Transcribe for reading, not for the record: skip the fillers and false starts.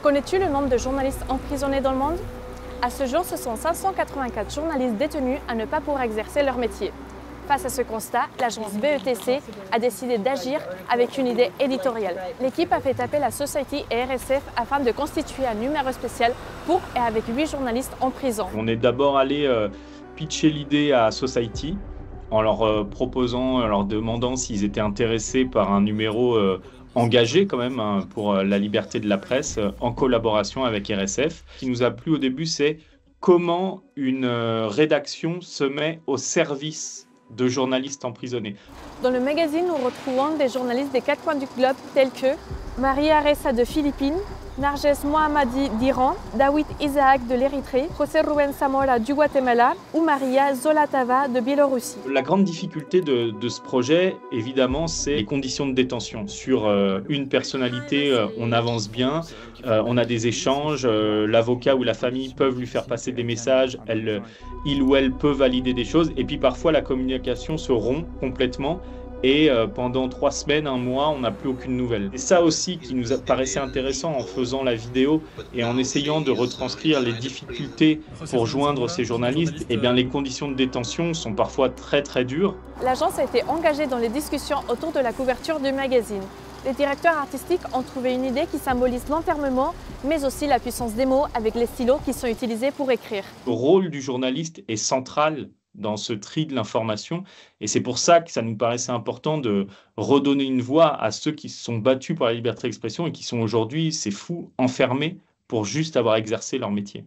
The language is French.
Connais-tu le nombre de journalistes emprisonnés dans le monde? À ce jour, ce sont 584 journalistes détenus à ne pas pouvoir exercer leur métier. Face à ce constat, l'agence BETC a décidé d'agir avec une idée éditoriale. L'équipe a fait appel à Society et RSF afin de constituer un numéro spécial pour et avec 8 journalistes en prison. On est d'abord allé pitcher l'idée à Society en leur proposant, en leur demandant s'ils étaient intéressés par un numéro engagé quand même pour la liberté de la presse en collaboration avec RSF. Ce qui nous a plu au début, c'est comment une rédaction se met au service de journalistes emprisonnés. Dans le magazine, nous retrouvons des journalistes des 4 coins du globe tels que Maria Ressa de Philippines, Narges Mohammadi d'Iran, Dawit Isaac de l'Érythrée, José Rubén Zamora du Guatemala ou Maria Zolatava de Biélorussie. La grande difficulté de ce projet, évidemment, c'est les conditions de détention. Sur une personnalité, on avance bien, on a des échanges, l'avocat ou la famille peuvent lui faire passer des messages, il ou elle peut valider des choses, et puis parfois la communication se rompt complètement. Et pendant 3 semaines, 1 mois, on n'a plus aucune nouvelle. Et ça aussi qui nous paraissait intéressant en faisant la vidéo et en essayant de retranscrire les difficultés pour joindre ces journalistes, eh bien les conditions de détention sont parfois très très dures. L'agence a été engagée dans les discussions autour de la couverture du magazine. Les directeurs artistiques ont trouvé une idée qui symbolise l'enfermement, mais aussi la puissance des mots avec les stylos qui sont utilisés pour écrire. Le rôle du journaliste est central dans ce tri de l'information. Et c'est pour ça que ça nous paraissait important de redonner une voix à ceux qui se sont battus pour la liberté d'expression et qui sont aujourd'hui, c'est fou, enfermés pour juste avoir exercé leur métier.